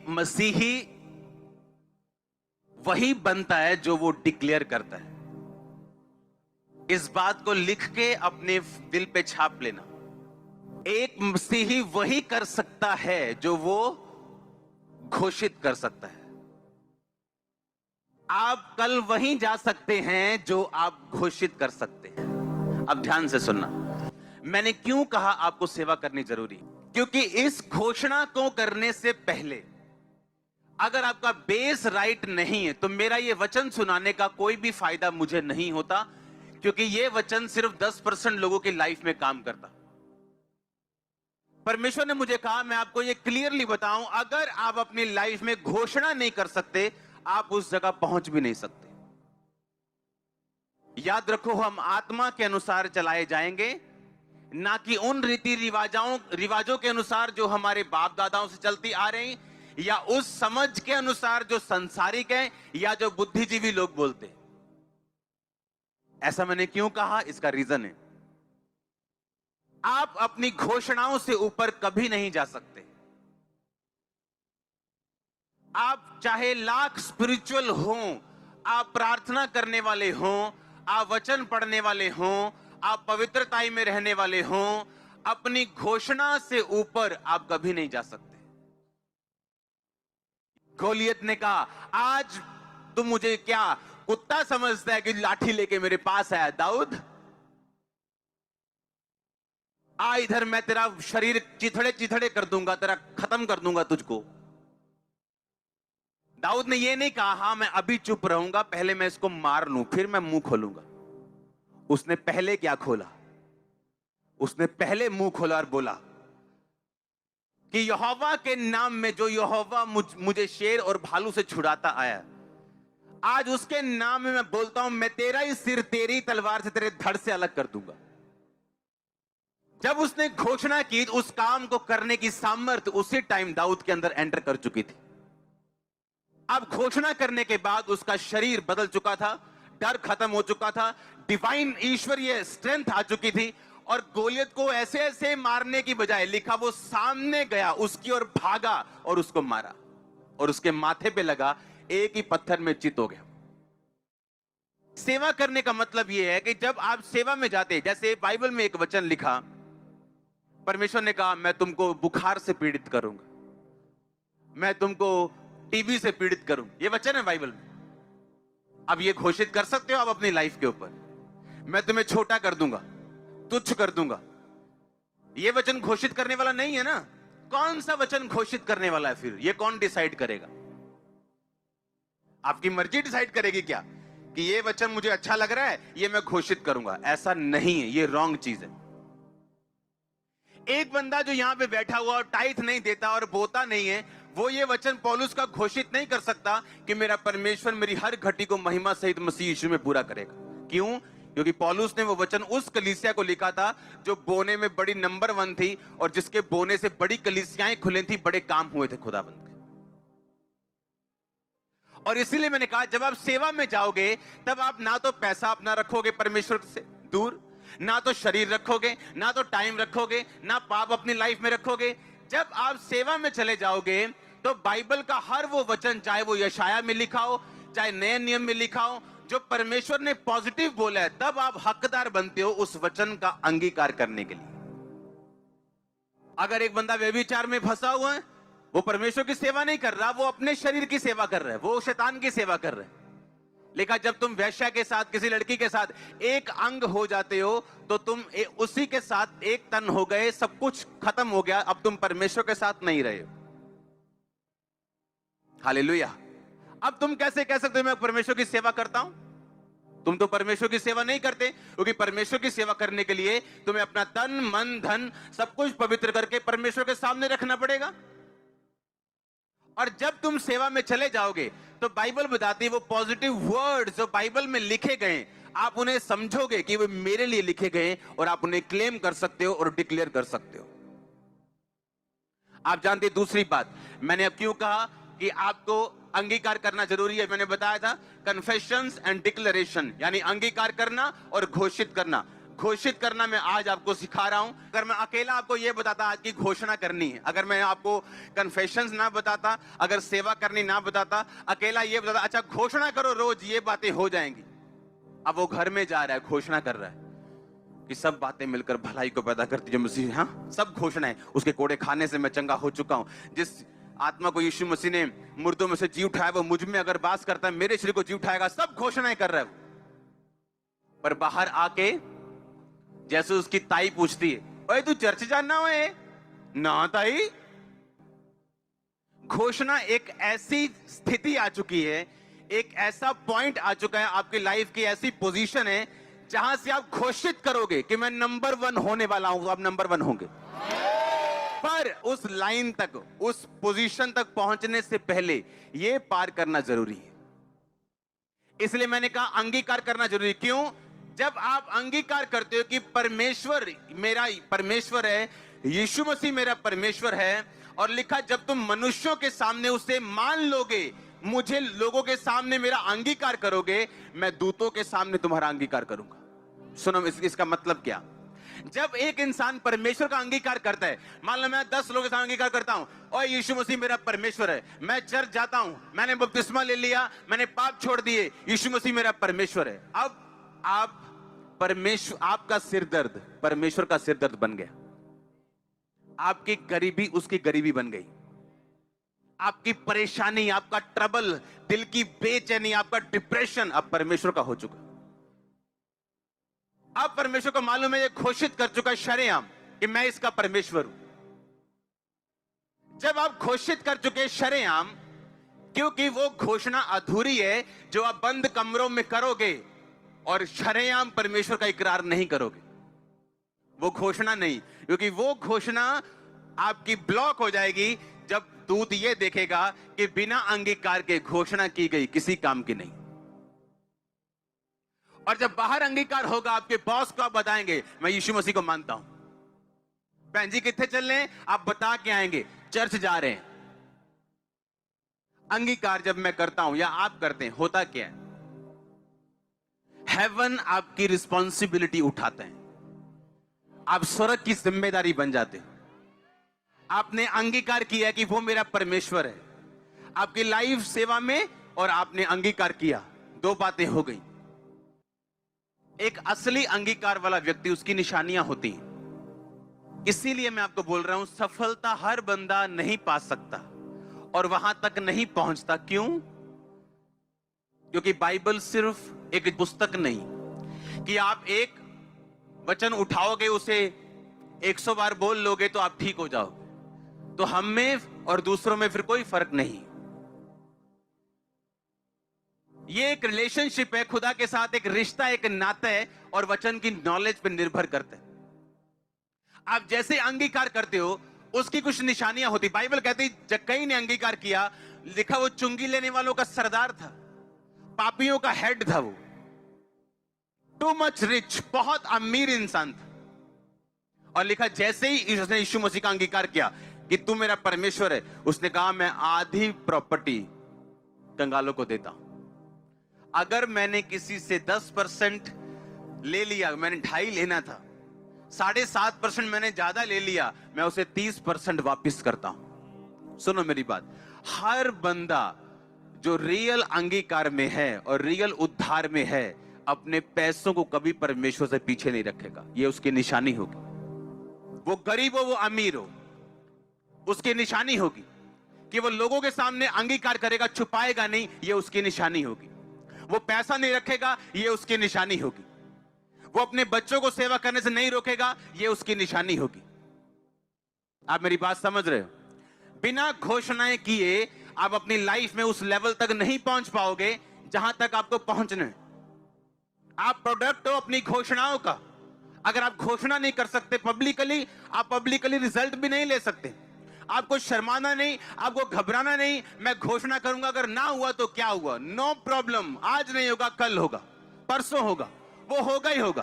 मसीही वही बनता है जो वो डिक्लेयर करता है। इस बात को लिख के अपने दिल पे छाप लेना। एक मसीही वही कर सकता है जो वो घोषित कर सकता है। आप कल वहीं जा सकते हैं जो आप घोषित कर सकते हैं। अब ध्यान से सुनना, मैंने क्यों कहा आपको सेवा करनी जरूरी, क्योंकि इस घोषणा को करने से पहले अगर आपका बेस राइट नहीं है तो मेरा ये वचन सुनाने का कोई भी फायदा मुझे नहीं होता, क्योंकि ये वचन सिर्फ 10% लोगों की लाइफ में काम करता। परमेश्वर ने मुझे कहा मैं आपको ये क्लियरली बताऊं, अगर आप अपनी लाइफ में घोषणा नहीं कर सकते आप उस जगह पहुंच भी नहीं सकते। याद रखो, हम आत्मा के अनुसार चलाए जाएंगे, ना कि उन रीति रिवाजों के अनुसार जो हमारे बाप दादाओं से चलती आ रही, या उस समझ के अनुसार जो संसारिक है या जो बुद्धिजीवी लोग बोलते हैं। ऐसा मैंने क्यों कहा, इसका रीजन है, आप अपनी घोषणाओं से ऊपर कभी नहीं जा सकते। आप चाहे लाख स्पिरिचुअल हों, आप प्रार्थना करने वाले हों, आप वचन पढ़ने वाले हों, आप पवित्रताई में रहने वाले हों, अपनी घोषणा से ऊपर आप कभी नहीं जा सकते। गोलियत ने कहा, आज तुम मुझे क्या कुत्ता समझता है कि लाठी लेके मेरे पास आया? दाऊद, आ इधर, मैं तेरा शरीर चिथड़े चिथड़े कर दूंगा, तेरा खत्म कर दूंगा तुझको। दाऊद ने यह नहीं कहा हां मैं अभी चुप रहूंगा, पहले मैं इसको मार लूं फिर मैं मुंह खोलूंगा। उसने पहले क्या खोला? उसने पहले मुंह खोला और बोला कि यहोवा के नाम में जो यहोवा मुझे शेर और भालू से छुड़ाता आया, आज उसके नाम में मैं बोलता हूं, मैं तेरा ही सिर तेरी तलवार से तेरे धड़ से अलग कर दूंगा। जब उसने घोषणा की, उस काम को करने की सामर्थ्य उसी टाइम दाऊद के अंदर एंटर कर चुकी थी। अब घोषणा करने के बाद उसका शरीर बदल चुका था, डर खत्म हो चुका था, डिवाइन ईश्वरीय स्ट्रेंथ आ चुकी थी, और गोलियत को ऐसे ऐसे मारने की बजाय लिखा वो सामने गया, उसकी ओर भागा और उसको मारा, और उसके माथे पे लगा, एक ही पत्थर में चित हो गया। सेवा करने का मतलब यह है कि जब आप सेवा में जाते, जैसे बाइबल में एक वचन लिखा, परमेश्वर ने कहा मैं तुमको बुखार से पीड़ित करूंगा, मैं तुमको टीबी से पीड़ित करूं, ये वचन है बाइबल में। अब ये घोषित कर सकते हो आप अपनी लाइफ के ऊपर, मैं तुम्हें छोटा कर दूंगा, तुच्छ कर दूंगा। ये वचन घोषित करने वाला नहीं है ना। कौन सा वचन घोषित करने वाला है फिर? ये कौन डिसाइड करेगा? आपकी मर्जी डिसाइड करेगी क्या कि ये वचन मुझे अच्छा लग रहा है, ये मैं घोषित करूंगा? ऐसा नहीं है, ये रॉन्ग चीज है। एक बंदा जो यहां पे बैठा हुआ और टाइथ नहीं देता और बोता नहीं है, वो ये वचन पौलुस का घोषित नहीं कर सकता कि मेरा परमेश्वर मेरी हर घटी को महिमा सहित मसीह यीशु में पूरा करेगा। क्यों? क्योंकि पौलुस ने वो वचन उस कलीसिया को लिखा था जो बोने में बड़ी नंबर 1 थी, और जिसके बोने से बड़ी कलीसियाएं खुली थी, बड़े काम हुए थे खुदाबंद के। और इसीलिए मैंने कहा, जब आप सेवा में जाओगे तब आप ना तो पैसा अपना रखोगे परमेश्वर से दूर, ना तो शरीर रखोगे, ना तो टाइम रखोगे, ना पाप अपनी लाइफ में रखोगे। जब आप सेवा में चले जाओगे तो बाइबल का हर वो वचन, चाहे वो यशाया में लिखा हो, चाहे नए नियम में लिखा हो, जो परमेश्वर ने पॉजिटिव बोला है, तब आप हकदार बनते हो उस वचन का अंगीकार करने के लिए। अगर एक बंदा व्यभिचार में फंसा हुआ है, वो परमेश्वर की सेवा नहीं कर रहा, वो अपने शरीर की सेवा कर रहा है, वो शैतान की सेवा कर रहा है। लेकिन जब तुम वैश्या के साथ, किसी लड़की के साथ एक अंग हो जाते हो, तो तुम उसी के साथ एक तन हो गए, सब कुछ खत्म हो गया, अब तुम परमेश्वर के साथ नहीं रहे हो। हालेलुया। अब तुम कैसे कह सकते हो मैं परमेश्वर की सेवा करता हूं? तुम तो परमेश्वर की सेवा नहीं करते, क्योंकि परमेश्वर की सेवा करने के लिए तुम्हें अपना तन मन धन सब कुछ पवित्र करके परमेश्वर के सामने रखना पड़ेगा। और जब तुम सेवा में चले जाओगे तो बाइबल बताती है, वो पॉजिटिव वर्ड्स जो बाइबल में लिखे गए, आप उन्हें समझोगे कि वो मेरे लिए लिखे गए, और आप उन्हें क्लेम कर सकते हो और डिक्लेयर कर सकते हो। आप जानते, दूसरी बात मैंने अब क्यों कहा कि आपको अंगीकार करना जरूरी है। मैंने बताया था कन्फेशंस एंड डिक्लेरेशन, यानी अंगीकार करना और घोषित करना। घोषित करना मैं आज आपको सिखा रहा हूं। अगर मैं अकेला आपको यह बताता आज की घोषणा करनी है, अगर मैं आपको कन्फेशंस ना बताता, अगर सेवा करनी ना बताता, अकेला ये बताता अच्छा घोषणा करो रोज, ये बातें हो जाएंगी। अब वो घर में जा रहा है, घोषणा कर रहा है कि सब बातें मिलकर भलाई को पैदा करती जो मसीह, हाँ सब घोषणा है। उसके कोड़े खाने से मैं चंगा हो चुका हूं। जिस आत्मा को यीशु मसीह ने मुर्दों में से जी उठाया वो मुझ में अगर वास करता है, मेरे शरीर को जी उठाएगा। सब घोषणाएं कर रहा है। पर बाहर आके जैसे उसकी ताई पूछती है, ओए तू चर्च जाना है ना ताई? घोषणा एक ऐसी स्थिति आ चुकी है, एक ऐसा पॉइंट आ चुका है आपकी लाइफ की, ऐसी पोजीशन है जहां से आप घोषित करोगे कि मैं नंबर 1 होने वाला हूं, तो आप नंबर 1 होंगे। पर उस लाइन तक, उस पोजीशन तक पहुंचने से पहले यह पार करना जरूरी है। इसलिए मैंने कहा अंगीकार करना जरूरी। क्यों? जब आप अंगीकार करते हो कि परमेश्वर मेरा परमेश्वर है, यीशु मसीह मेरा परमेश्वर है, और लिखा जब तुम मनुष्यों के सामने उसे मान लोगे, मुझे लोगों के सामने मेरा अंगीकार करोगे, मैं दूतों के सामने तुम्हारा अंगीकार करूंगा। सुनो इसका मतलब क्या? जब एक इंसान परमेश्वर का अंगीकार करता है, मान लो मैं 10 लोगों के साथ अंगीकार करता हूं और यीशु मसीह मेरा परमेश्वर है, मैं चर्च जाता हूं, मैंने बपतिस्मा ले लिया, मैंने पाप छोड़ दिए, यीशु मसीह मेरा परमेश्वर है। अब आप परमेश्वर, आपका सिरदर्द परमेश्वर का सिरदर्द बन गया, आपकी गरीबी उसकी गरीबी बन गई, आपकी परेशानी, आपका ट्रबल, दिल की बेचैनी, आपका डिप्रेशन अब परमेश्वर का हो चुका। अब परमेश्वर को मालूम है, ये घोषित कर चुका शरेआम कि मैं इसका परमेश्वर हूं। जब आप घोषित कर चुके शरेआम, क्योंकि वो घोषणा अधूरी है जो आप बंद कमरों में करोगे और शरेआम परमेश्वर का इकरार नहीं करोगे, वो घोषणा नहीं, क्योंकि वो घोषणा आपकी ब्लॉक हो जाएगी जब दूत ये देखेगा कि बिना अंगीकार के घोषणा की गई किसी काम की नहीं। और जब बाहर अंगीकार होगा, आपके बॉस को आप बताएंगे मैं यीशु मसीह को मानता हूं। बहन जी कितने चल रहे हैं? आप बता के आएंगे चर्च जा रहे हैं। अंगीकार जब मैं करता हूं या आप करते हैं, होता क्या है? हेवन आपकी रिस्पॉन्सिबिलिटी उठाते हैं, आप स्वर्ग की जिम्मेदारी बन जाते हैं। आपने अंगीकार किया कि वो मेरा परमेश्वर है आपकी लाइफ सेवा में, और आपने अंगीकार किया, 2 बातें हो गई। एक असली अंगीकार वाला व्यक्ति, उसकी निशानियां होती हैं। इसीलिए मैं आपको बोल रहा हूं, सफलता हर बंदा नहीं पा सकता और वहां तक नहीं पहुंचता। क्यों? क्योंकि बाइबल सिर्फ एक पुस्तक नहीं कि आप एक वचन उठाओगे, उसे 100 बार बोल लोगे तो आप ठीक हो जाओगे। तो हम में और दूसरों में फिर कोई फर्क नहीं। ये एक रिलेशनशिप है खुदा के साथ, एक रिश्ता, एक नाता है, और वचन की नॉलेज पर निर्भर करता है। आप जैसे अंगीकार करते हो उसकी कुछ निशानियां होती। बाइबल कहती जक्कई ने अंगीकार किया, लिखा वो चुंगी लेने वालों का सरदार था, पापियों का हेड था, वो टू मच रिच, बहुत अमीर इंसान था। और लिखा जैसे ही उसने यीशु मसीह का अंगीकार किया कि तू मेरा परमेश्वर है, उसने कहा मैं आधी प्रॉपर्टी कंगालों को देता हूं। अगर मैंने किसी से 10% ले लिया, मैंने 2.5 लेना था, 7.5% मैंने ज्यादा ले लिया, मैं उसे 30% वापस करता हूं। सुनो मेरी बात, हर बंदा जो रियल अंगीकार में है और रियल उद्धार में है, अपने पैसों को कभी परमेश्वर से पीछे नहीं रखेगा। यह उसकी निशानी होगी। वो गरीब हो, वो अमीर हो, उसकी निशानी होगी कि वो लोगों के सामने अंगीकार करेगा, छुपाएगा नहीं, ये उसकी निशानी होगी। वो पैसा नहीं रखेगा, ये उसकी निशानी होगी। वो अपने बच्चों को सेवा करने से नहीं रोकेगा, ये उसकी निशानी होगी। आप मेरी बात समझ रहे हो? बिना घोषणाएं किए आप अपनी लाइफ में उस लेवल तक नहीं पहुंच पाओगे जहां तक आपको पहुंचना है। आप प्रोडक्ट हो अपनी घोषणाओं का। अगर आप घोषणा नहीं कर सकते पब्लिकली, आप पब्लिकली रिजल्ट भी नहीं ले सकते। आपको शर्माना नहीं, आपको घबराना नहीं। मैं घोषणा करूंगा, अगर ना हुआ तो क्या हुआ, नो प्रॉब्लम। आज नहीं होगा, कल होगा, परसों होगा, वो होगा ही होगा।